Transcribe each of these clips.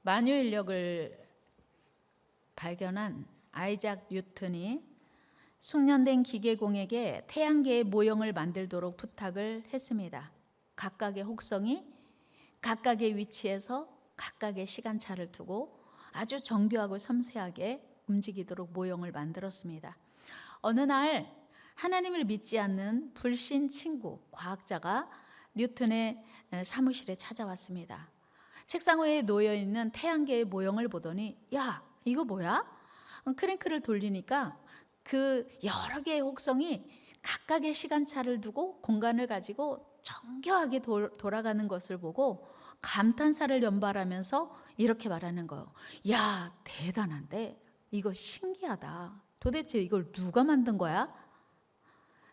만유인력을 발견한 아이작 뉴턴이 숙련된 기계공에게 태양계의 모형을 만들도록 부탁을 했습니다. 각각의 혹성이 각각의 위치에서 각각의 시간차를 두고 아주 정교하고 섬세하게 움직이도록 모형을 만들었습니다. 어느 날 하나님을 믿지 않는 불신 친구 과학자가 뉴턴의 사무실에 찾아왔습니다. 책상 위에 놓여있는 태양계의 모형을 보더니 야, 이거 뭐야? 크랭크를 돌리니까 그 여러 개의 혹성이 각각의 시간차를 두고 공간을 가지고 정교하게 돌아가는 것을 보고 감탄사를 연발하면서 이렇게 말하는 거예요. 야, 대단한데? 이거 신기하다. 도대체 이걸 누가 만든 거야?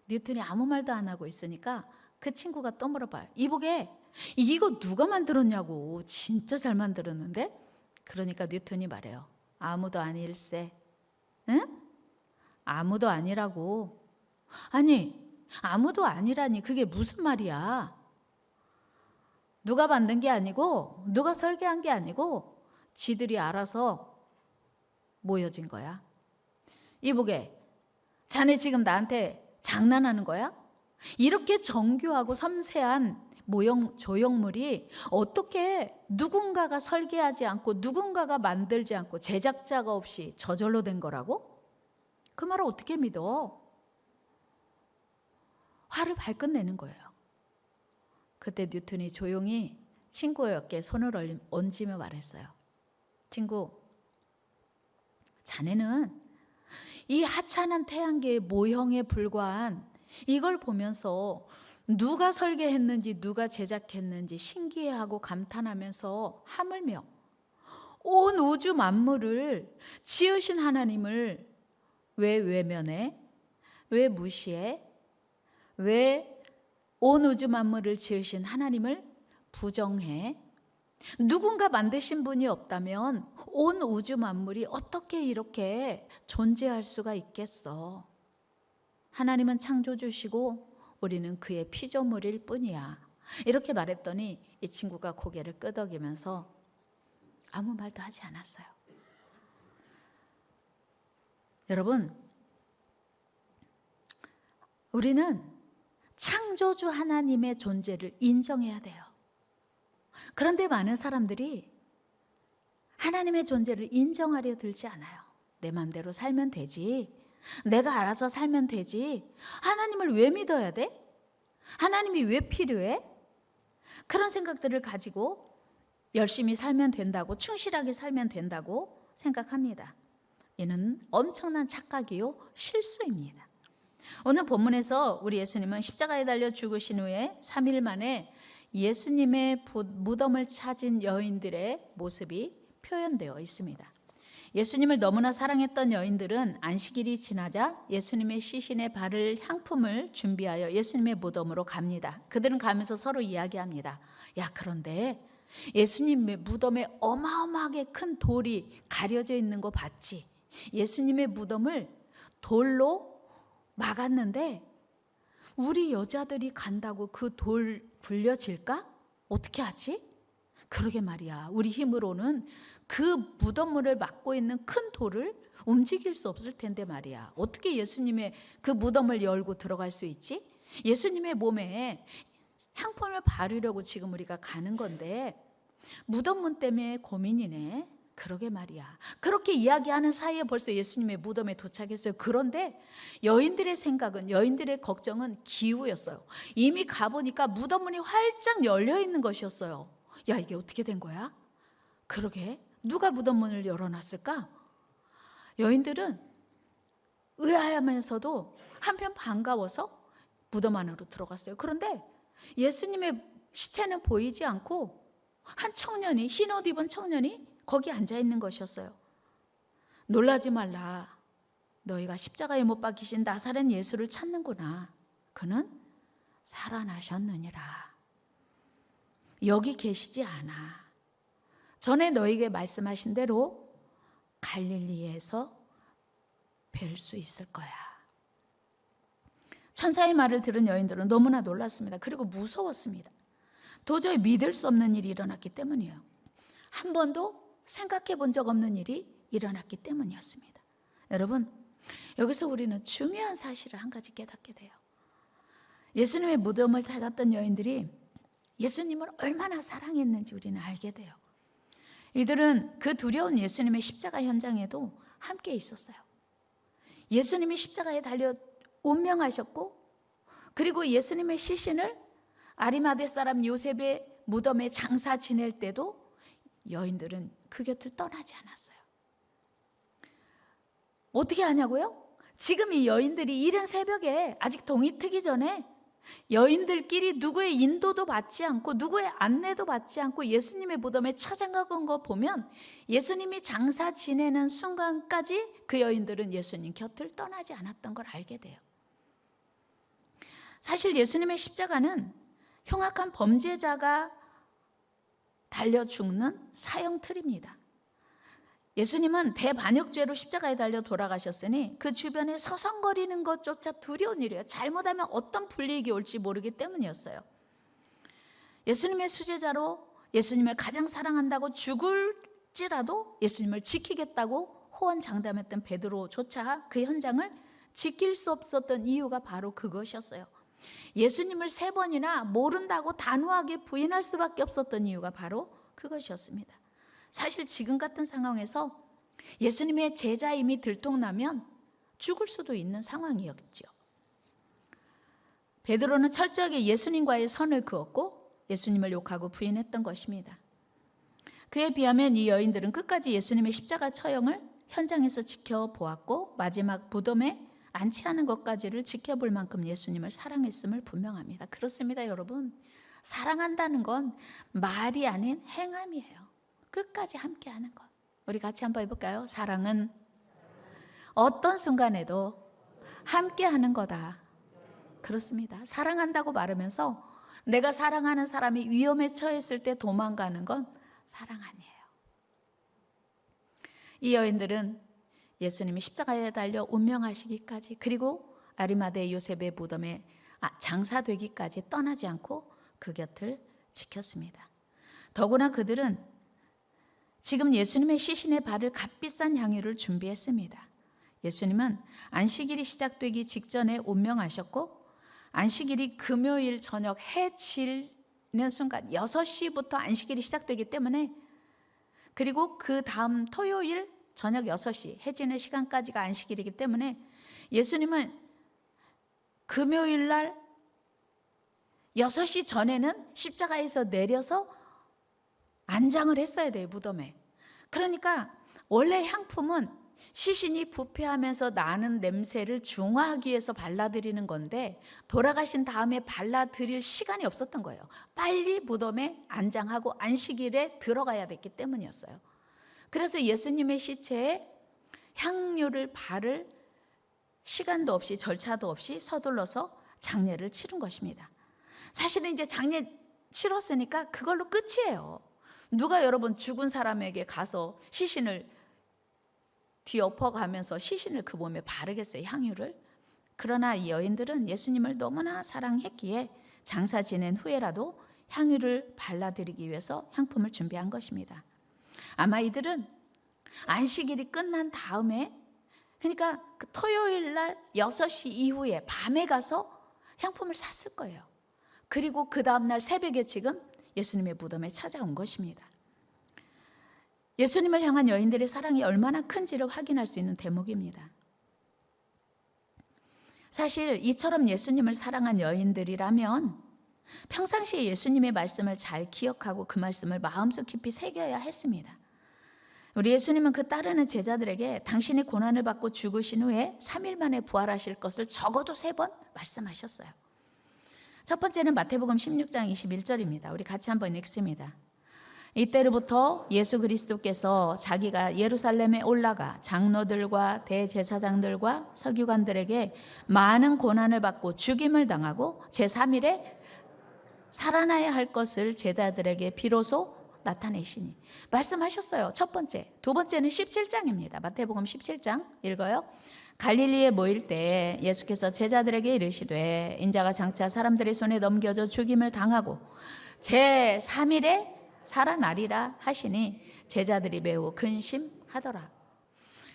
뉴턴이 아무 말도 안 하고 있으니까 그 친구가 또 물어봐요. 이보게, 이거 누가 만들었냐고. 진짜 잘 만들었는데? 그러니까 뉴턴이 말해요. 아무도 아닐세. 응? 아무도 아니라고. 아니, 아무도 아니라니 그게 무슨 말이야? 누가 만든 게 아니고 누가 설계한 게 아니고 지들이 알아서 모여진 거야. 이보게, 자네 지금 나한테 장난하는 거야? 이렇게 정교하고 섬세한 모형 조형물이 어떻게 누군가가 설계하지 않고 누군가가 만들지 않고 제작자가 없이 저절로 된 거라고? 그 말을 어떻게 믿어? 화를 발끈 내는 거예요. 그때 뉴턴이 조용히 친구의 어깨에 손을 얹으며 말했어요. 친구, 자네는 이 하찮은 태양계의 모형에 불과한 이걸 보면서 누가 설계했는지 누가 제작했는지 신기해하고 감탄하면서 하물며 온 우주 만물을 지으신 하나님을 왜 외면해? 왜 무시해? 왜 온 우주 만물을 지으신 하나님을 부정해? 누군가 만드신 분이 없다면 온 우주 만물이 어떻게 이렇게 존재할 수가 있겠어? 하나님은 창조주시고 우리는 그의 피조물일 뿐이야. 이렇게 말했더니 이 친구가 고개를 끄덕이면서 아무 말도 하지 않았어요. 여러분, 우리는 창조주 하나님의 존재를 인정해야 돼요. 그런데 많은 사람들이 하나님의 존재를 인정하려 들지 않아요. 내 마음대로 살면 되지. 내가 알아서 살면 되지. 하나님을 왜 믿어야 돼? 하나님이 왜 필요해? 그런 생각들을 가지고 열심히 살면 된다고, 충실하게 살면 된다고 생각합니다. 이는 엄청난 착각이요, 실수입니다. 오늘 본문에서 우리 예수님은 십자가에 달려 죽으신 후에 3일 만에 예수님의 무덤을 찾은 여인들의 모습이 표현되어 있습니다. 예수님을 너무나 사랑했던 여인들은 안식일이 지나자 예수님의 시신에 바를 향품을 준비하여 예수님의 무덤으로 갑니다. 그들은 가면서 서로 이야기합니다. 야, 그런데 예수님의 무덤에 어마어마하게 큰 돌이 가려져 있는 거 봤지? 예수님의 무덤을 돌로 막았는데 우리 여자들이 간다고 그 돌 굴려질까? 어떻게 하지? 그러게 말이야. 우리 힘으로는 그 무덤물을 막고 있는 큰 돌을 움직일 수 없을 텐데 말이야. 어떻게 예수님의 그 무덤을 열고 들어갈 수 있지? 예수님의 몸에 향품을 바르려고 지금 우리가 가는 건데 무덤문 때문에 고민이네. 그러게 말이야. 그렇게 이야기하는 사이에 벌써 예수님의 무덤에 도착했어요. 그런데 여인들의 생각은, 여인들의 걱정은 기우였어요. 이미 가보니까 무덤문이 활짝 열려 있는 것이었어요. 야, 이게 어떻게 된 거야? 그러게, 누가 무덤문을 열어놨을까? 여인들은 의아하면서도 한편 반가워서 무덤 안으로 들어갔어요. 그런데 예수님의 시체는 보이지 않고 한 청년이, 흰 옷 입은 청년이 거기 앉아 있는 것이었어요. 놀라지 말라. 너희가 십자가에 못 박히신 나사렛 예수를 찾는구나. 그는 살아나셨느니라. 여기 계시지 않아. 전에 너희에게 말씀하신 대로 갈릴리에서 뵐 수 있을 거야. 천사의 말을 들은 여인들은 너무나 놀랐습니다. 그리고 무서웠습니다. 도저히 믿을 수 없는 일이 일어났기 때문이에요. 한 번도 생각해 본 적 없는 일이 일어났기 때문이었습니다. 여러분, 여기서 우리는 중요한 사실을 한 가지 깨닫게 돼요. 예수님의 무덤을 찾았던 여인들이 예수님을 얼마나 사랑했는지 우리는 알게 돼요. 이들은 그 두려운 예수님의 십자가 현장에도 함께 있었어요. 예수님이 십자가에 달려 운명하셨고, 그리고 예수님의 시신을 아리마대 사람 요셉의 무덤에 장사 지낼 때도 여인들은 그 곁을 떠나지 않았어요. 어떻게 하냐고요? 지금 이 여인들이 이른 새벽에 아직 동이 트기 전에 여인들끼리 누구의 인도도 받지 않고 누구의 안내도 받지 않고 예수님의 무덤에 찾아간 거 보면 예수님이 장사 지내는 순간까지 그 여인들은 예수님 곁을 떠나지 않았던 걸 알게 돼요. 사실 예수님의 십자가는 흉악한 범죄자가 달려 죽는 사형틀입니다. 예수님은 대반역죄로 십자가에 달려 돌아가셨으니 그 주변에 서성거리는 것조차 두려운 일이에요. 잘못하면 어떤 불이익이 올지 모르기 때문이었어요. 예수님의 수제자로 예수님을 가장 사랑한다고 죽을지라도 예수님을 지키겠다고 호언장담했던 베드로조차 그 현장을 지킬 수 없었던 이유가 바로 그것이었어요. 예수님을 3번이나 모른다고 단호하게 부인할 수밖에 없었던 이유가 바로 그것이었습니다. 사실 지금 같은 상황에서 예수님의 제자임이 들통나면 죽을 수도 있는 상황이었죠. 베드로는 철저하게 예수님과의 선을 그었고 예수님을 욕하고 부인했던 것입니다. 그에 비하면 이 여인들은 끝까지 예수님의 십자가 처형을 현장에서 지켜보았고 마지막 무덤에 안치하는 것까지를 지켜볼 만큼 예수님을 사랑했음을 분명합니다. 그렇습니다, 여러분. 사랑한다는 건 말이 아닌 행함이에요. 끝까지 함께하는 것. 우리 같이 한번 해볼까요? 사랑은 어떤 순간에도 함께하는 거다. 그렇습니다. 사랑한다고 말하면서 내가 사랑하는 사람이 위험에 처했을 때 도망가는 건 사랑 아니에요. 이 여인들은 예수님이 십자가에 달려 운명하시기까지 그리고 아리마대 요셉의 무덤에 장사되기까지 떠나지 않고 그 곁을 지켰습니다. 더구나 그들은 지금 예수님의 시신의 발을 값비싼 향유를 준비했습니다. 예수님은 안식일이 시작되기 직전에 운명하셨고 안식일이 금요일 저녁 해 지는 순간 6시부터 안식일이 시작되기 때문에 그리고 그 다음 토요일 저녁 6시 해 지는 시간까지가 안식일이기 때문에 예수님은 금요일 날 6시 전에는 십자가에서 내려서 안장을 했어야 돼요, 무덤에. 그러니까 원래 향품은 시신이 부패하면서 나는 냄새를 중화하기 위해서 발라드리는 건데 돌아가신 다음에 발라드릴 시간이 없었던 거예요. 빨리 무덤에 안장하고 안식일에 들어가야 됐기 때문이었어요. 그래서 예수님의 시체에 향유를 바를 시간도 없이 절차도 없이 서둘러서 장례를 치른 것입니다. 사실은 이제 장례 치렀으니까 그걸로 끝이에요. 누가 여러분 죽은 사람에게 가서 시신을 뒤엎어가면서 시신을 그 몸에 바르겠어요, 향유를? 그러나 이 여인들은 예수님을 너무나 사랑했기에 장사 지낸 후에라도 향유를 발라드리기 위해서 향품을 준비한 것입니다. 아마 이들은 안식일이 끝난 다음에 그러니까 그 토요일 날 6시 이후에 밤에 가서 향품을 샀을 거예요. 그리고 그 다음날 새벽에 지금 예수님의 무덤에 찾아온 것입니다. 예수님을 향한 여인들의 사랑이 얼마나 큰지를 확인할 수 있는 대목입니다. 사실 이처럼 예수님을 사랑한 여인들이라면 평상시에 예수님의 말씀을 잘 기억하고 그 말씀을 마음속 깊이 새겨야 했습니다. 우리 예수님은 그 따르는 제자들에게 당신이 고난을 받고 죽으신 후에 3일 만에 부활하실 것을 적어도 3번 말씀하셨어요. 첫 번째는 마태복음 16장 21절입니다. 우리 같이 한번 읽습니다. 이때로부터 예수 그리스도께서 자기가 예루살렘에 올라가 장로들과 대제사장들과 서기관들에게 많은 고난을 받고 죽임을 당하고 제3일에 살아나야 할 것을 제자들에게 비로소 나타내시니 말씀하셨어요. 첫 번째. 두 번째는 17장입니다. 마태복음 17장 읽어요. 갈릴리에 모일 때 예수께서 제자들에게 이르시되 인자가 장차 사람들의 손에 넘겨져 죽임을 당하고 제3일에 살아나리라 하시니 제자들이 매우 근심하더라.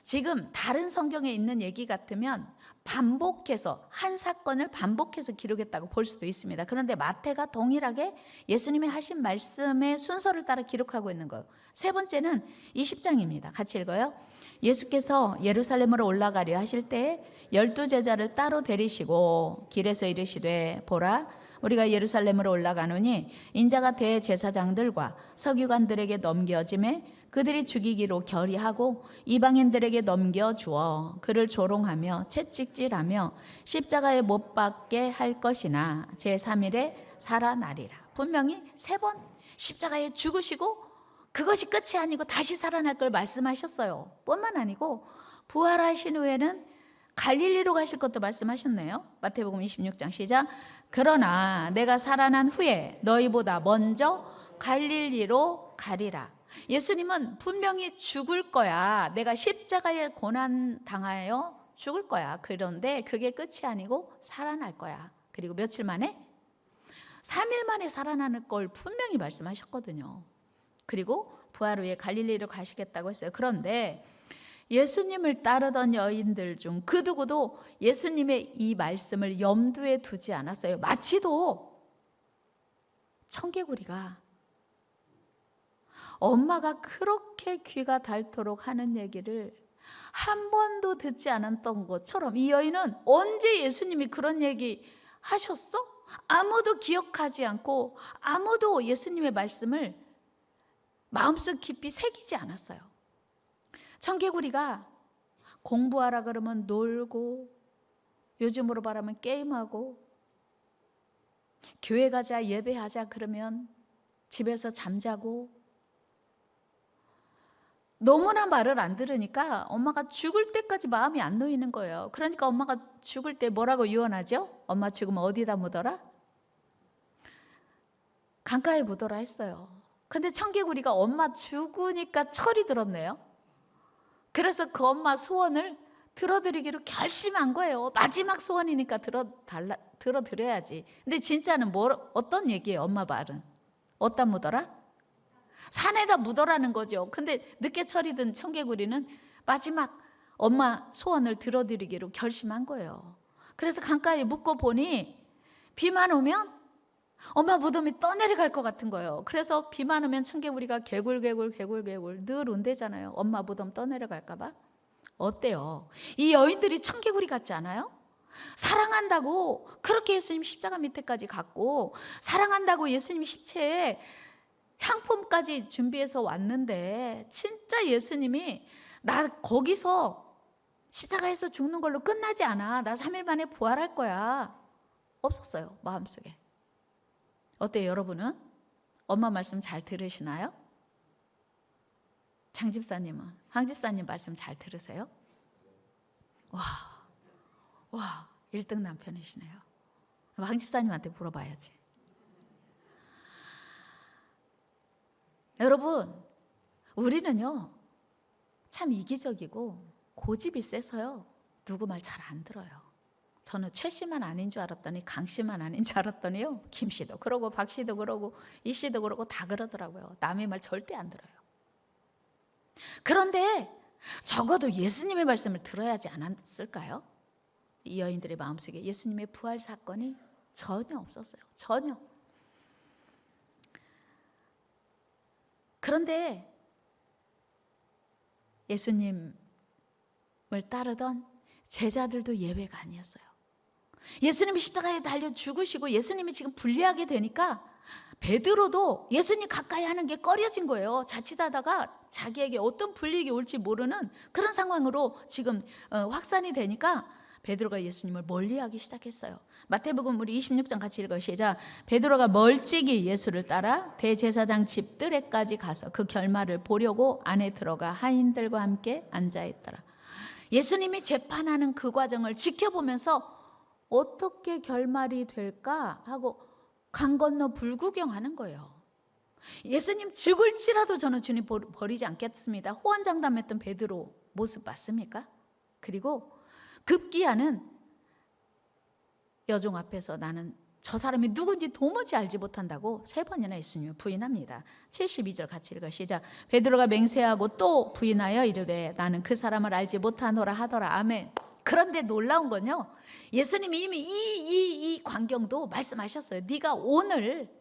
지금 다른 성경에 있는 얘기 같으면 반복해서 한 사건을 반복해서 기록했다고 볼 수도 있습니다. 그런데 마태가 동일하게 예수님이 하신 말씀의 순서를 따라 기록하고 있는 거예요. 세 번째는 20장입니다. 같이 읽어요. 예수께서 예루살렘으로 올라가려 하실 때에 12제자를 따로 데리시고 길에서 이르시되 보라 우리가 예루살렘으로 올라가노니 인자가 대제사장들과 서기관들에게 넘겨짐에 그들이 죽이기로 결의하고 이방인들에게 넘겨주어 그를 조롱하며 채찍질하며 십자가에 못 박게 할 것이나 제3일에 살아나리라. 분명히 3번 십자가에 죽으시고 그것이 끝이 아니고 다시 살아날 걸 말씀하셨어요. 뿐만 아니고 부활하신 후에는 갈릴리로 가실 것도 말씀하셨네요. 마태복음 26장 시작. 그러나 내가 살아난 후에 너희보다 먼저 갈릴리로 가리라. 예수님은 분명히 죽을 거야. 내가 십자가에 고난 당하여 죽을 거야. 그런데 그게 끝이 아니고 살아날 거야. 그리고 며칠 만에? 3일 만에 살아나는 걸 분명히 말씀하셨거든요. 그리고 부활 후에 갈릴리로 가시겠다고 했어요. 그런데 예수님을 따르던 여인들 중 그 누구도 예수님의 이 말씀을 염두에 두지 않았어요. 마치도 청개구리가 엄마가 그렇게 귀가 닳도록 하는 얘기를 한 번도 듣지 않았던 것처럼 이 여인은 언제 예수님이 그런 얘기 하셨어? 아무도 기억하지 않고 아무도 예수님의 말씀을 마음속 깊이 새기지 않았어요. 청개구리가 공부하라 그러면 놀고 요즘으로 말하면 게임하고 교회 가자 예배하자 그러면 집에서 잠자고 너무나 말을 안 들으니까 엄마가 죽을 때까지 마음이 안 놓이는 거예요. 그러니까 엄마가 죽을 때 뭐라고 유언하죠? 엄마 죽으면 어디다 묻어라? 강가에 묻어라 했어요. 근데 청개구리가 엄마 죽으니까 철이 들었네요. 그래서 그 엄마 소원을 들어드리기로 결심한 거예요. 마지막 소원이니까 들어드려야지. 근데 진짜는 어떤 얘기예요? 엄마 말은 어디다 묻어라? 산에다 묻어라는 거죠. 근데 늦게 철이 든 청개구리는 마지막 엄마 소원을 들어드리기로 결심한 거예요. 그래서 강가에 묻고 보니 비만 오면 엄마 무덤이 떠내려갈 것 같은 거예요. 그래서 비만 오면 청개구리가 개굴 늘 운대잖아요. 엄마 무덤 떠내려갈까 봐. 어때요? 이 여인들이 청개구리 같지 않아요? 사랑한다고 그렇게 예수님 십자가 밑에까지 갔고 사랑한다고 예수님 십체에 향품까지 준비해서 왔는데 진짜 예수님이 나 거기서 십자가에서 죽는 걸로 끝나지 않아. 나 3일 만에 부활할 거야. 없었어요. 마음속에. 어때요 여러분은? 엄마 말씀 잘 들으시나요? 장 집사님은? 황 집사님 말씀 잘 들으세요? 와 1등 남편이시네요. 황 집사님한테 물어봐야지. 여러분 우리는요 참 이기적이고 고집이 세서요 누구 말 잘 안 들어요. 저는 최 씨만 아닌 줄 알았더니 강 씨만 아닌 줄 알았더니요 김 씨도 그러고 박 씨도 그러고 이 씨도 그러고 다 그러더라고요. 남의 말 절대 안 들어요. 그런데 적어도 예수님의 말씀을 들어야지 않았을까요? 이 여인들의 마음속에 예수님의 부활 사건이 전혀 없었어요. 전혀. 그런데 예수님을 따르던 제자들도 예외가 아니었어요. 예수님이 십자가에 달려 죽으시고 예수님이 지금 분리하게 되니까 베드로도 예수님 가까이 하는 게 꺼려진 거예요. 자칫하다가 자기에게 어떤 불이익이 올지 모르는 그런 상황으로 지금 확산이 되니까 베드로가 예수님을 멀리하기 시작했어요. 마태복음 우리 26장 같이 읽어요. 시작. 베드로가 멀찍이 예수를 따라 대제사장 집 뜰에까지 가서 그 결말을 보려고 안에 들어가 하인들과 함께 앉아있더라. 예수님이 재판하는 그 과정을 지켜보면서 어떻게 결말이 될까 하고 강 건너 불구경하는 거예요. 예수님 죽을지라도 저는 주님 버리지 않겠습니다. 호언장담했던 베드로 모습 맞습니까? 그리고 급기야는 여종 앞에서 나는 저 사람이 누군지 도무지 알지 못한다고 3번이나 예수님을 부인합니다. 72절 같이 읽어 시작. 베드로가 맹세하고 또 부인하여 이르되 나는 그 사람을 알지 못하노라 하더라. 아멘. 그런데 놀라운 건요, 예수님이 이미 이 광경도 말씀하셨어요. 네가 오늘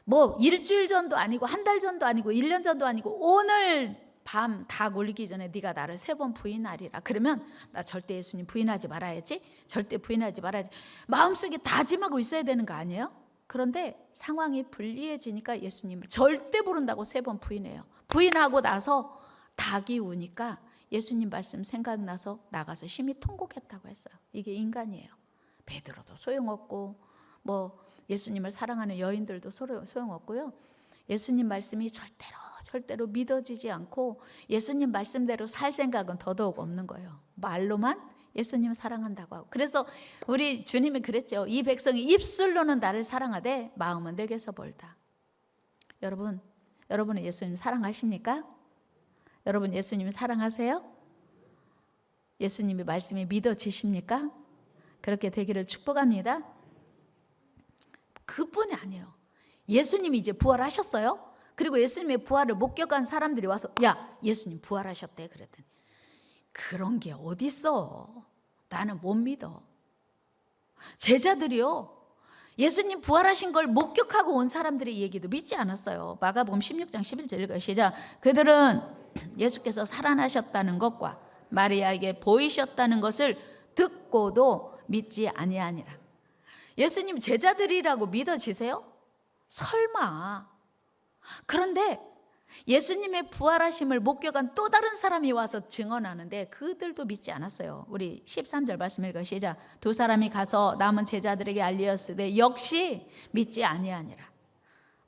뭐 일주일 전도 아니고 한 달 전도 아니고 1년 전도 아니고 오늘 밤 다 울기 전에 네가 나를 3번 부인하리라. 그러면 나 절대 예수님 부인하지 말아야지, 절대 부인하지 말아야지, 마음속에 다짐하고 있어야 되는 거 아니에요? 그런데 상황이 불리해지니까 예수님을 절대 부른다고 3번 부인해요. 부인하고 나서 닭이 우니까 예수님 말씀 생각나서 나가서 심히 통곡했다고 했어요. 이게 인간이에요. 베드로도 소용없고 뭐 예수님을 사랑하는 여인들도 소용없고요. 예수님 말씀이 절대로 믿어지지 않고 예수님 말씀대로 살 생각은 더더욱 없는 거예요. 말로만 예수님 사랑한다고 하고. 그래서 우리 주님이 그랬죠. 이 백성이 입술로는 나를 사랑하되 마음은 내게서 멀다. 여러분은 예수님 사랑하십니까? 여러분 예수님 사랑하세요? 예수님의 말씀이 믿어지십니까? 그렇게 되기를 축복합니다. 그뿐이 아니에요. 예수님이 이제 부활하셨어요. 그리고 예수님의 부활을 목격한 사람들이 와서 야, 예수님 부활하셨대 그랬더니 그런 게 어딨어. 나는 못 믿어. 제자들이요, 예수님 부활하신 걸 목격하고 온 사람들의 얘기도 믿지 않았어요. 마가복음 16장 11절 읽어요. 시작. 그들은 예수께서 살아나셨다는 것과 마리아에게 보이셨다는 것을 듣고도 믿지 아니하니라. 예수님 제자들이라고 믿어지세요? 설마. 그런데 예수님의 부활하심을 목격한 또 다른 사람이 와서 증언하는데 그들도 믿지 않았어요. 우리 13절 말씀 읽어 시작. 2 사람이 가서 남은 제자들에게 알리었으되 역시 믿지 아니하니라.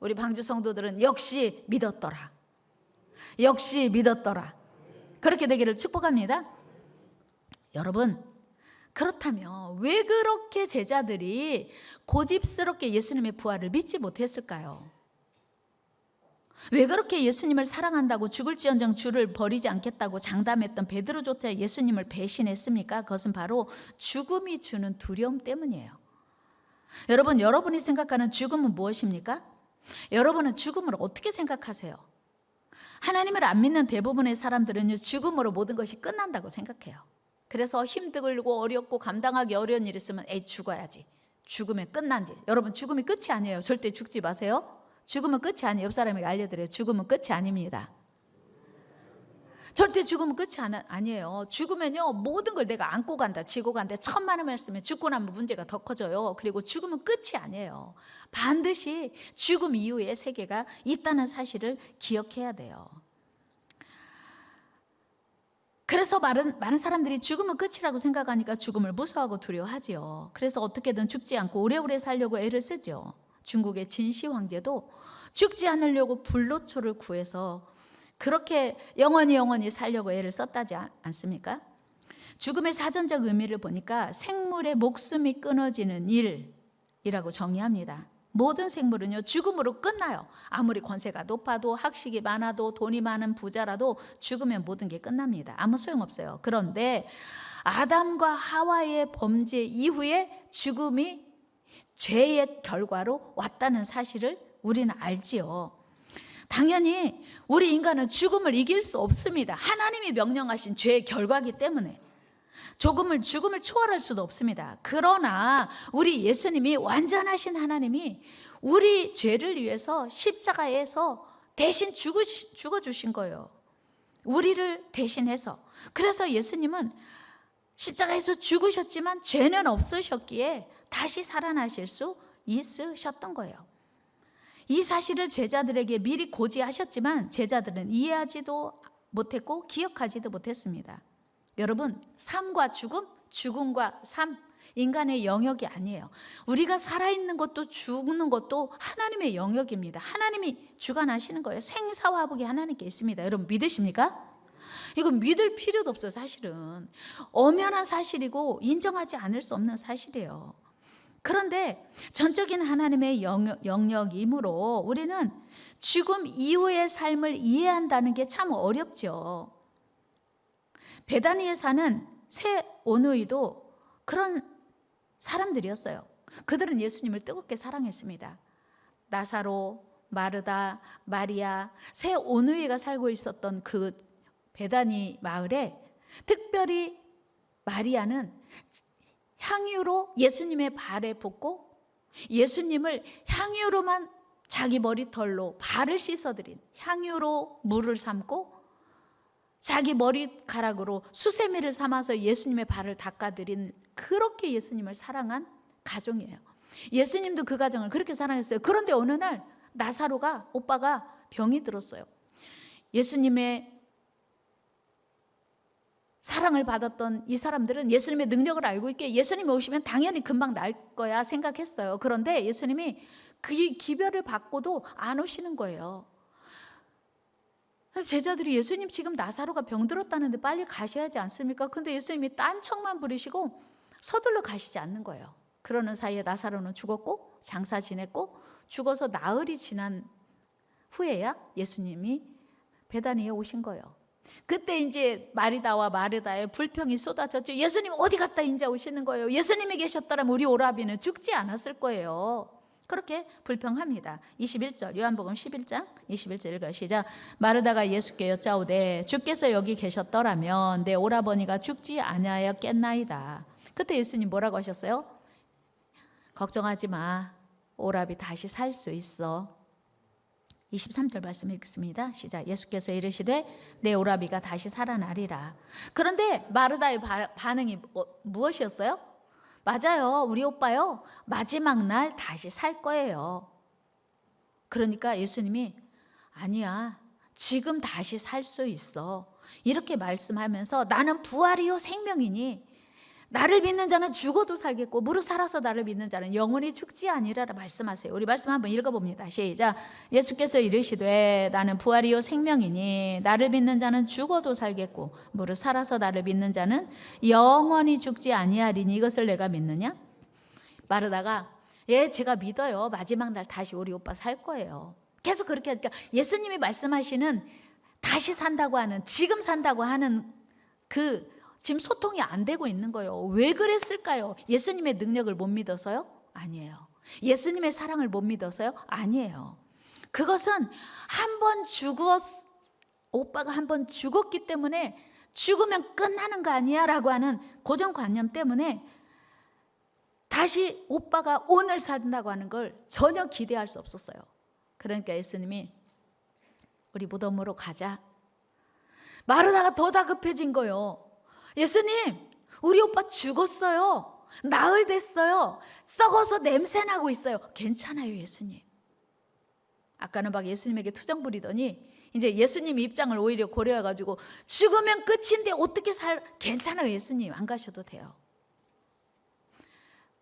우리 방주 성도들은 역시 믿었더라. 역시 믿었더라. 그렇게 되기를 축복합니다. 여러분, 그렇다면 왜 그렇게 제자들이 고집스럽게 예수님의 부활을 믿지 못했을까요? 왜 그렇게 예수님을 사랑한다고 죽을지언정 주를 버리지 않겠다고 장담했던 베드로조차 예수님을 배신했습니까? 그것은 바로 죽음이 주는 두려움 때문이에요. 여러분, 여러분이 생각하는 죽음은 무엇입니까? 여러분은 죽음을 어떻게 생각하세요? 하나님을 안 믿는 대부분의 사람들은 죽음으로 모든 것이 끝난다고 생각해요. 그래서 힘들고 어렵고 감당하기 어려운 일 있으면 죽어야지, 죽으면 끝난지. 여러분, 죽음이 끝이 아니에요. 절대 죽지 마세요. 죽음은 끝이 아니에요. 옆 사람에게 알려드려요. 죽음은 끝이 아닙니다. 절대 죽음은 끝이 아니에요. 죽으면요, 모든 걸 내가 안고 간다, 지고 간다, 천만 원 했으면 죽고 나면 문제가 더 커져요. 그리고 죽음은 끝이 아니에요. 반드시 죽음 이후의 세계가 있다는 사실을 기억해야 돼요. 그래서 많은 사람들이 죽음은 끝이라고 생각하니까 죽음을 무서워하고 두려워하지요. 그래서 어떻게든 죽지 않고 오래오래 살려고 애를 쓰죠. 중국의 진시 황제도 죽지 않으려고 불로초를 구해서 그렇게 영원히 살려고 애를 썼다지 않습니까? 죽음의 사전적 의미를 보니까 생물의 목숨이 끊어지는 일이라고 정의합니다. 모든 생물은요, 죽음으로 끝나요. 아무리 권세가 높아도 학식이 많아도 돈이 많은 부자라도 죽으면 모든 게 끝납니다. 아무 소용없어요. 그런데 아담과 하와의 범죄 이후에 죽음이 죄의 결과로 왔다는 사실을 우리는 알지요. 당연히 우리 인간은 죽음을 이길 수 없습니다. 하나님이 명령하신 죄의 결과이기 때문에 죽음을 초월할 수도 없습니다. 그러나 우리 예수님이, 완전하신 하나님이 우리 죄를 위해서 십자가에서 대신 죽어주신 거예요. 우리를 대신해서. 그래서 예수님은 십자가에서 죽으셨지만 죄는 없으셨기에 다시 살아나실 수 있으셨던 거예요. 이 사실을 제자들에게 미리 고지하셨지만 제자들은 이해하지도 못했고 기억하지도 못했습니다. 여러분, 삶과 죽음, 죽음과 삶, 인간의 영역이 아니에요. 우리가 살아있는 것도 죽는 것도 하나님의 영역입니다. 하나님이 주관하시는 거예요. 생사화복이 하나님께 있습니다. 여러분 믿으십니까? 이건 믿을 필요도 없어요. 사실은 엄연한 사실이고 인정하지 않을 수 없는 사실이에요. 그런데 전적인 하나님의 영역이므로 우리는 죽음 이후의 삶을 이해한다는 게 참 어렵죠. 베다니에 사는 세 오누이도 그런 사람들이었어요. 그들은 예수님을 뜨겁게 사랑했습니다. 나사로, 마르다, 마리아, 세 오누이가 살고 있었던 그 베다니 마을에 특별히 마리아는 향유로 예수님의 발에 붓고 예수님을 향유로만 자기 머리털로 발을 씻어드린, 향유로 물을 삼고 자기 머리카락으로 수세미를 삼아서 예수님의 발을 닦아드린, 그렇게 예수님을 사랑한 가정이에요. 예수님도 그 가정을 그렇게 사랑했어요. 그런데 어느 날 나사로가, 오빠가 병이 들었어요. 예수님의 사랑을 받았던 이 사람들은 예수님의 능력을 알고 있기에 예수님이 오시면 당연히 금방 나을 거야 생각했어요. 그런데 예수님이 그 기별을 받고도 안 오시는 거예요. 제자들이 예수님 지금 나사로가 병들었다는데 빨리 가셔야 하지 않습니까? 근데 예수님이 딴청만 부리시고 서둘러 가시지 않는 거예요. 그러는 사이에 나사로는 죽었고 장사 지냈고 죽어서 나흘이 지난 후에야 예수님이 베다니에 오신 거예요. 그때 이제 마리다와 마르다의 불평이 쏟아졌죠. 예수님 어디 갔다 이제 오시는 거예요? 예수님이 계셨더라면 우리 오라비는 죽지 않았을 거예요. 그렇게 불평합니다. 21절 요한복음 11장 21절 읽어요. 시작. 마르다가 예수께 여짜오되 주께서 여기 계셨더라면 내 오라버니가 죽지 아니하였겠나이다. 그때 예수님 뭐라고 하셨어요? 걱정하지 마. 오라비 다시 살 수 있어. 23절 말씀 읽습니다. 시작. 예수께서 이르시되 내 오라비가 다시 살아나리라. 그런데 마르다의 반응이 무엇이었어요? 맞아요. 우리 오빠요. 마지막 날 다시 살 거예요. 그러니까 예수님이 아니야. 지금 다시 살 수 있어. 이렇게 말씀하면서 나는 부활이요 생명이니 나를 믿는 자는 죽어도 살겠고 무릇 살아서 나를 믿는 자는 영원히 죽지 아니라라 말씀하세요. 우리 말씀 한번 읽어봅니다. 시작. 예수께서 이르시되 나는 부활이요 생명이니 나를 믿는 자는 죽어도 살겠고 무릇 살아서 나를 믿는 자는 영원히 죽지 아니하리니 이것을 내가 믿느냐? 마르다가 예 제가 믿어요. 마지막 날 다시 우리 오빠 살 거예요. 계속 그렇게 하니까 예수님이 말씀하시는 다시 산다고 하는, 지금 산다고 하는 그 지금 소통이 안 되고 있는 거예요. 왜 그랬을까요? 예수님의 능력을 못 믿어서요? 아니에요. 예수님의 사랑을 못 믿어서요? 아니에요. 그것은 오빠가 한 번 죽었기 때문에 죽으면 끝나는 거 아니야? 라고 하는 고정관념 때문에 다시 오빠가 오늘 산다고 하는 걸 전혀 기대할 수 없었어요. 그러니까 예수님이 우리 무덤으로 가자. 마르다가 더 다급해진 거예요. 예수님, 우리 오빠 죽었어요. 나흘 됐어요. 썩어서 냄새나고 있어요. 괜찮아요, 예수님. 아까는 막 예수님에게 투정 부리더니 이제 예수님 입장을 오히려 고려해가지고 죽으면 끝인데 어떻게 괜찮아요, 예수님. 안 가셔도 돼요.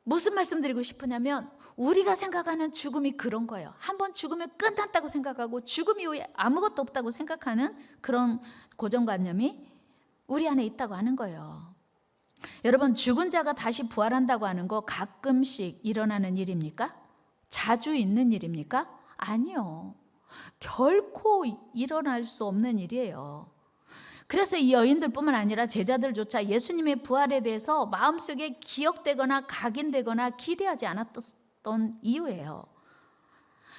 무슨 말씀 드리고 싶으냐면 우리가 생각하는 죽음이 그런 거예요. 한번 죽으면 끝났다고 생각하고 죽음 이후에 아무것도 없다고 생각하는 그런 고정관념이 우리 안에 있다고 하는 거예요. 여러분, 죽은 자가 다시 부활한다고 하는 거 가끔씩 일어나는 일입니까? 자주 있는 일입니까? 아니요. 결코 일어날 수 없는 일이에요. 그래서 이 여인들뿐만 아니라 제자들조차 예수님의 부활에 대해서 마음속에 기억되거나 각인되거나 기대하지 않았던 이유예요.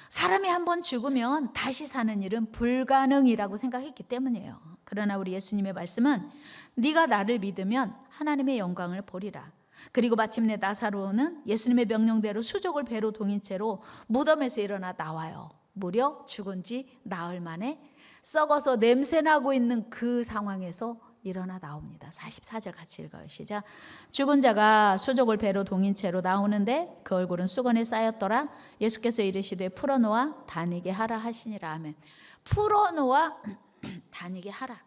사람이 한번 죽으면 다시 사는 일은 불가능이라고 생각했기 때문이에요. 그러나 우리 예수님의 말씀은 네가 나를 믿으면 하나님의 영광을 보리라. 그리고 마침내 나사로는 예수님의 명령대로 수족을 배로 동인 채로 무덤에서 일어나 나와요. 무려 죽은 지 나흘 만에 썩어서 냄새나고 있는 그 상황에서 일어나 나옵니다. 44절 같이 읽어요. 시작. 죽은 자가 수족을 배로 동인 채로 나오는데 그 얼굴은 수건에 쌓였더라. 예수께서 이르시되 풀어놓아 다니게 하라 하시니라. 아멘. 풀어놓아 다니게 하라.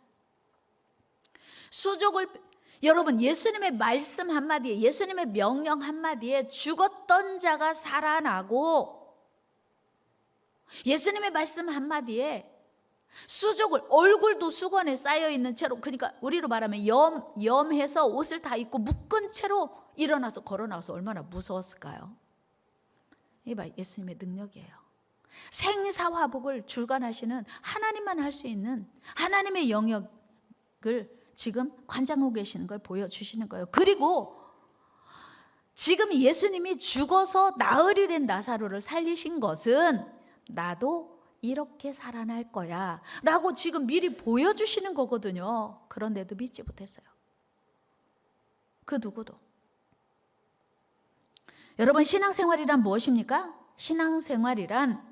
여러분, 예수님의 말씀 한마디에, 예수님의 명령 한마디에 죽었던 자가 살아나고 예수님의 말씀 한마디에 얼굴도 수건에 쌓여있는 채로, 그러니까 우리로 말하면 염해서 옷을 다 입고 묶은 채로 일어나서 걸어나와서 얼마나 무서웠을까요? 이게 예수님의 능력이에요. 생사화복을 주관하시는 하나님만 할 수 있는 하나님의 영역을 지금 관장하고 계시는 걸 보여주시는 거예요. 그리고 지금 예수님이 죽어서 나흘이 된 나사로를 살리신 것은 나도 이렇게 살아날 거야 라고 지금 미리 보여주시는 거거든요. 그런데도 믿지 못했어요. 그 누구도. 여러분, 신앙생활이란 무엇입니까? 신앙생활이란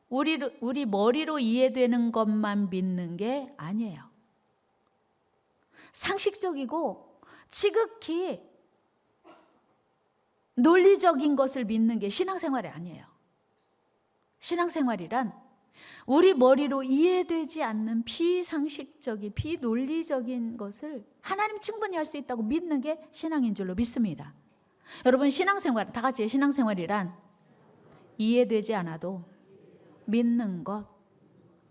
우리 머리로 이해되는 것만 믿는 게 아니에요. 상식적이고 지극히 논리적인 것을 믿는 게 신앙생활이 아니에요. 신앙생활이란 우리 머리로 이해되지 않는 비상식적인, 비논리적인 것을 하나님 충분히 할 수 있다고 믿는 게 신앙인 줄로 믿습니다. 여러분, 신앙생활, 다 같이 신앙생활이란 이해되지 않아도 믿는 것.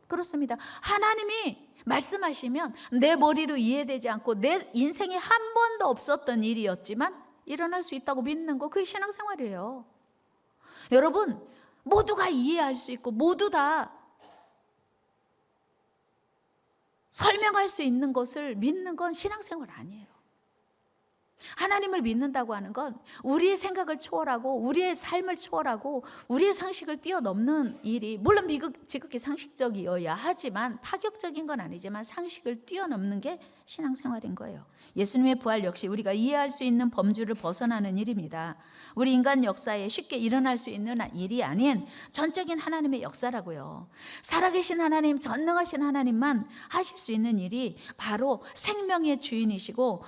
그렇습니다. 하나님이 말씀하시면 내 머리로 이해되지 않고 내 인생에 한 번도 없었던 일이었지만 일어날 수 있다고 믿는 거, 그게 신앙생활이에요. 여러분, 모두가 이해할 수 있고 모두 다 설명할 수 있는 것을 믿는 건 신앙생활 아니에요. 하나님을 믿는다고 하는 건 우리의 생각을 초월하고 우리의 삶을 초월하고 우리의 상식을 뛰어넘는 일이, 물론 지극히 상식적이어야 하지만, 파격적인 건 아니지만 상식을 뛰어넘는 게 신앙생활인 거예요. 예수님의 부활 역시 우리가 이해할 수 있는 범주를 벗어나는 일입니다. 우리 인간 역사에 쉽게 일어날 수 있는 일이 아닌 전적인 하나님의 역사라고요. 살아계신 하나님, 전능하신 하나님만 하실 수 있는 일이 바로 생명의 주인이시고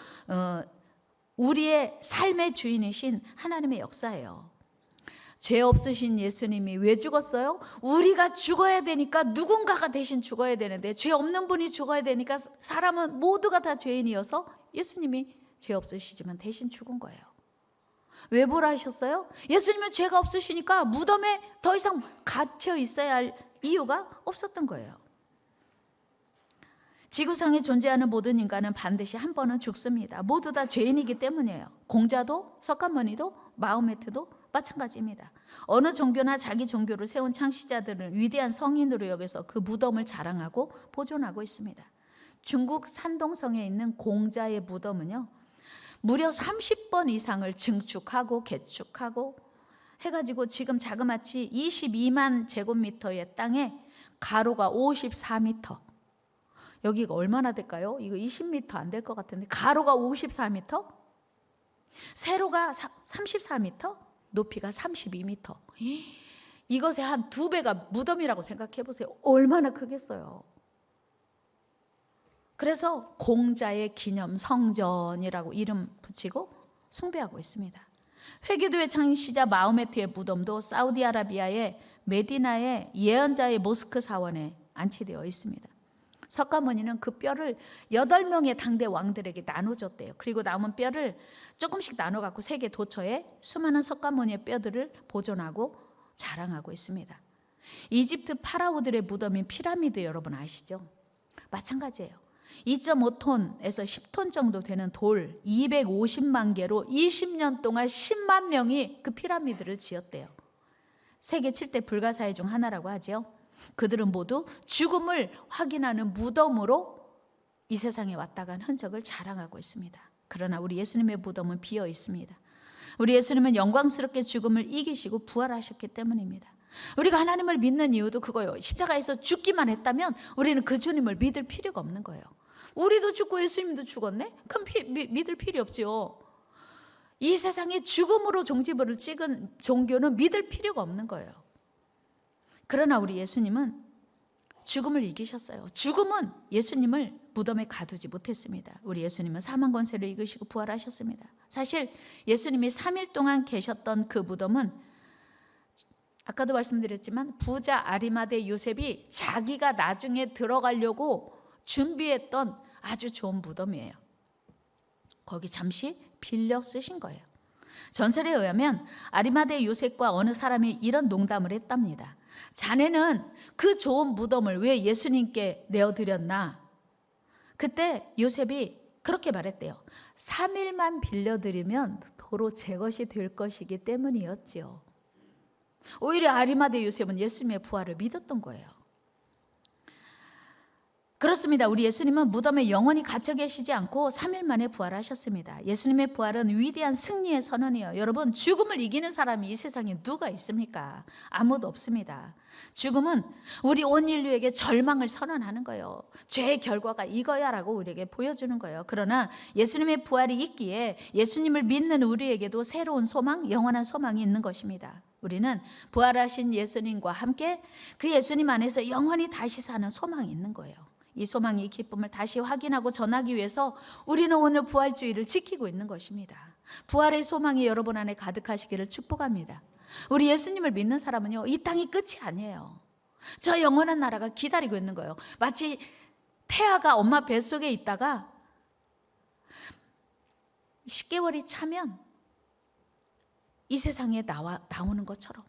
우리의 삶의 주인이신 하나님의 역사예요. 죄 없으신 예수님이 왜 죽었어요? 우리가 죽어야 되니까 누군가가 대신 죽어야 되는데, 죄 없는 분이 죽어야 되니까 사람은 모두가 다 죄인이어서 예수님이 죄 없으시지만 대신 죽은 거예요. 왜 부활하셨어요? 예수님은 죄가 없으시니까 무덤에 더 이상 갇혀 있어야 할 이유가 없었던 거예요. 지구상에 존재하는 모든 인간은 반드시 한 번은 죽습니다. 모두 다 죄인이기 때문이에요. 공자도, 석가모니도, 마호메트도 마찬가지입니다. 어느 종교나 자기 종교를 세운 창시자들을 위대한 성인으로 여겨서 그 무덤을 자랑하고 보존하고 있습니다. 중국 산동성에 있는 공자의 무덤은요, 무려 30번 이상을 증축하고 개축하고 해가지고 지금 자그마치 22만 제곱미터의 땅에 가로가 54m, 여기가 얼마나 될까요? 이거 20m 안 될 것 같은데, 가로가 54m, 세로가 34m, 높이가 32m. 이것의 한 2배가 무덤이라고 생각해 보세요. 얼마나 크겠어요. 그래서 공자의 기념 성전이라고 이름 붙이고 숭배하고 있습니다. 회교도의 창시자 마호메트의 무덤도 사우디아라비아의 메디나의 예언자의 모스크 사원에 안치되어 있습니다. 석가모니는 그 뼈를 8명의 당대 왕들에게 나눠줬대요. 그리고 남은 뼈를 조금씩 나눠갖고 세계 도처에 수많은 석가모니의 뼈들을 보존하고 자랑하고 있습니다. 이집트 파라오들의 무덤인 피라미드 여러분 아시죠? 마찬가지예요. 2.5톤에서 10톤 정도 되는 돌 250만 개로 20년 동안 10만 명이 그 피라미드를 지었대요. 세계 7대 불가사의 중 하나라고 하죠. 그들은 모두 죽음을 확인하는 무덤으로 이 세상에 왔다 간 흔적을 자랑하고 있습니다. 그러나 우리 예수님의 무덤은 비어 있습니다. 우리 예수님은 영광스럽게 죽음을 이기시고 부활하셨기 때문입니다. 우리가 하나님을 믿는 이유도 그거예요. 십자가에서 죽기만 했다면 우리는 그 주님을 믿을 필요가 없는 거예요. 우리도 죽고 예수님도 죽었네? 그럼 믿을 필요 없지요. 이 세상에 죽음으로 종지부를 찍은 종교는 믿을 필요가 없는 거예요. 그러나 우리 예수님은 죽음을 이기셨어요. 죽음은 예수님을 무덤에 가두지 못했습니다. 우리 예수님은 사망 권세를 이기시고 부활하셨습니다. 사실 예수님이 3일 동안 계셨던 그 무덤은 아까도 말씀드렸지만 부자 아리마대 요셉이 자기가 나중에 들어가려고 준비했던 아주 좋은 무덤이에요. 거기 잠시 빌려 쓰신 거예요. 전설에 의하면 아리마대 요셉과 어느 사람이 이런 농담을 했답니다. 자네는 그 좋은 무덤을 왜 예수님께 내어드렸나? 그때 요셉이 그렇게 말했대요. 3일만 빌려드리면 도로 제 것이 될 것이기 때문이었지요. 오히려 아리마대 요셉은 예수님의 부활을 믿었던 거예요. 그렇습니다. 우리 예수님은 무덤에 영원히 갇혀 계시지 않고 3일 만에 부활하셨습니다. 예수님의 부활은 위대한 승리의 선언이에요. 여러분, 죽음을 이기는 사람이 이 세상에 누가 있습니까? 아무도 없습니다. 죽음은 우리 온 인류에게 절망을 선언하는 거예요. 죄의 결과가 이거야라고 우리에게 보여주는 거예요. 그러나 예수님의 부활이 있기에 예수님을 믿는 우리에게도 새로운 소망, 영원한 소망이 있는 것입니다. 우리는 부활하신 예수님과 함께 그 예수님 안에서 영원히 다시 사는 소망이 있는 거예요. 이 소망이, 이 기쁨을 다시 확인하고 전하기 위해서 우리는 오늘 부활주의를 지키고 있는 것입니다. 부활의 소망이 여러분 안에 가득하시기를 축복합니다. 우리 예수님을 믿는 사람은요, 이 땅이 끝이 아니에요. 저 영원한 나라가 기다리고 있는 거예요. 마치 태아가 엄마 뱃속에 있다가 10개월이 차면 이 세상에 나오는 것처럼,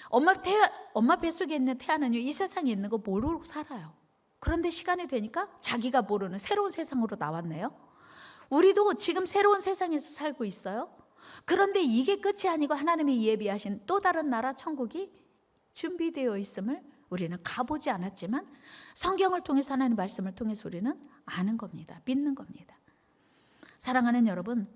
엄마 뱃속에 있는 태아는요, 이 세상에 있는 거 모르고 살아요. 그런데 시간이 되니까 자기가 모르는 새로운 세상으로 나왔네요. 우리도 지금 새로운 세상에서 살고 있어요. 그런데 이게 끝이 아니고 하나님이 예비하신 또 다른 나라 천국이 준비되어 있음을 우리는 가보지 않았지만 성경을 통해서, 하나님의 말씀을 통해서 우리는 아는 겁니다. 믿는 겁니다. 사랑하는 여러분,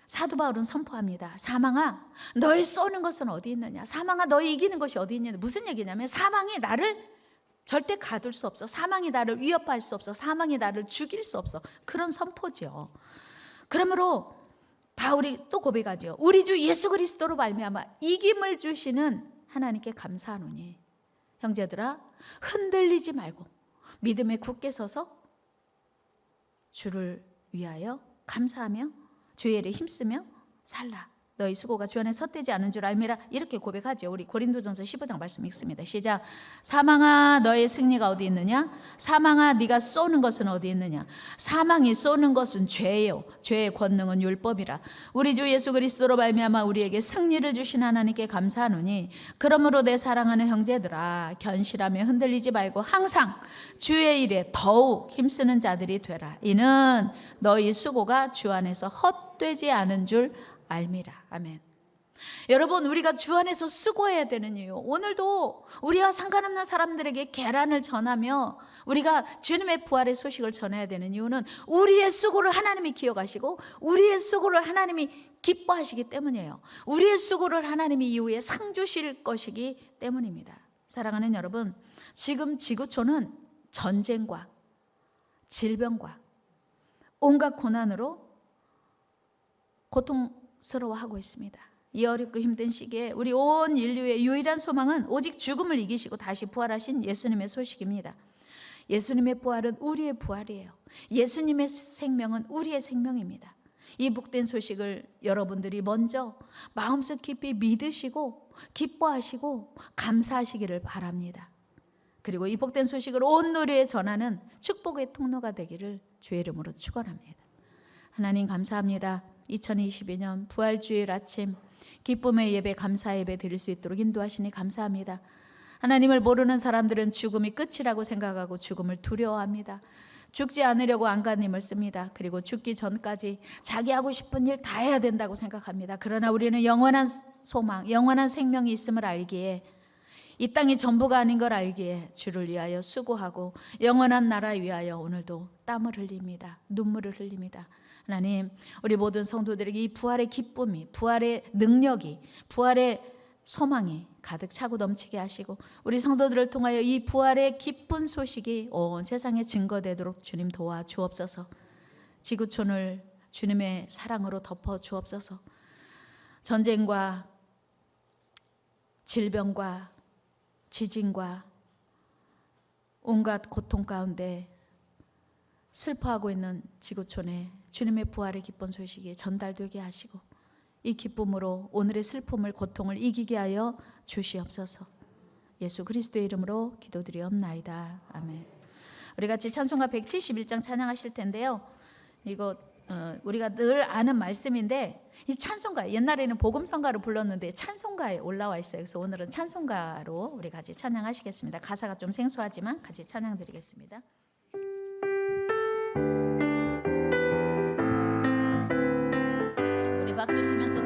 사도 바울은 선포합니다. 사망아, 너의 쏘는 것은 어디 있느냐? 사망아, 너의 이기는 것이 어디 있느냐? 무슨 얘기냐면 사망이 나를 절대 가둘 수 없어. 사망이 나를 위협할 수 없어. 사망이 나를 죽일 수 없어. 그런 선포죠. 그러므로 바울이 또 고백하죠. 우리 주 예수 그리스도로 말미암아 이김을 주시는 하나님께 감사하노니. 형제들아, 흔들리지 말고 믿음에 굳게 서서 주를 위하여 감사하며 주의 일에 힘쓰며 살라. 너희 수고가 주 안에 헛되지 않은 줄 알미라. 이렇게 고백하죠. 우리 고린도전서 15장 말씀 읽습니다. 시작. 사망아, 너의 승리가 어디 있느냐? 사망아, 네가 쏘는 것은 어디 있느냐? 사망이 쏘는 것은 죄요, 죄의 권능은 율법이라. 우리 주 예수 그리스도로 말미암아 우리에게 승리를 주신 하나님께 감사하노니, 그러므로 내 사랑하는 형제들아, 견실하며 흔들리지 말고 항상 주의 일에 더욱 힘쓰는 자들이 되라. 이는 너희 수고가 주 안에서 헛되지 않은 줄 알미라. 아멘. 여러분, 우리가 주 안에서 수고해야 되는 이유, 오늘도 우리와 상관없는 사람들에게 계란을 전하며 우리가 주님의 부활의 소식을 전해야 되는 이유는 우리의 수고를 하나님이 기억하시고 우리의 수고를 하나님이 기뻐하시기 때문이에요. 우리의 수고를 하나님이 이후에 상 주실 것이기 때문입니다. 사랑하는 여러분, 지금 지구촌은 전쟁과 질병과 온갖 고난으로 고통스러워하고 있습니다. 이 어렵고 힘든 시기에 우리 온 인류의 유일한 소망은 오직 죽음을 이기시고 다시 부활하신 예수님의 소식입니다. 예수님의 부활은 우리의 부활이에요. 예수님의 생명은 우리의 생명입니다. 이 복된 소식을 여러분들이 먼저 마음속 깊이 믿으시고 기뻐하시고 감사하시기를 바랍니다. 그리고 이 복된 소식을 온 노래에 전하는 축복의 통로가 되기를 주의 이름으로 축원합니다. 하나님 감사합니다. 2022년 부활주일 아침 기쁨의 예배, 감사 예배 드릴 수 있도록 인도하시니 감사합니다. 하나님을 모르는 사람들은 죽음이 끝이라고 생각하고 죽음을 두려워합니다. 죽지 않으려고 안간힘을 씁니다. 그리고 죽기 전까지 자기 하고 싶은 일 다 해야 된다고 생각합니다. 그러나 우리는 영원한 소망, 영원한 생명이 있음을 알기에, 이 땅이 전부가 아닌 걸 알기에 주를 위하여 수고하고 영원한 나라 위하여 오늘도 땀을 흘립니다. 눈물을 흘립니다. 하나님, 우리 모든 성도들에게 이 부활의 기쁨이, 부활의 능력이, 부활의 소망이 가득 차고 넘치게 하시고 우리 성도들을 통하여 이 부활의 기쁜 소식이 온 세상에 증거되도록 주님 도와 주옵소서. 지구촌을 주님의 사랑으로 덮어 주옵소서. 전쟁과 질병과 지진과 온갖 고통 가운데 슬퍼하고 있는 지구촌에 주님의 부활의 기쁜 소식이 전달되게 하시고 이 기쁨으로 오늘의 슬픔을, 고통을 이기게 하여 주시옵소서. 예수 그리스도의 이름으로 기도드리옵나이다. 아멘. 우리 같이 찬송가 171장 찬양하실 텐데요. 이거 우리가 늘 아는 말씀인데, 이 찬송가, 옛날에는 복음성가를 불렀는데 찬송가에 올라와 있어요. 그래서 오늘은 찬송가로 우리 같이 찬양하시겠습니다. 가사가 좀 생소하지만 같이 찬양드리겠습니다. 우리 박수 치면서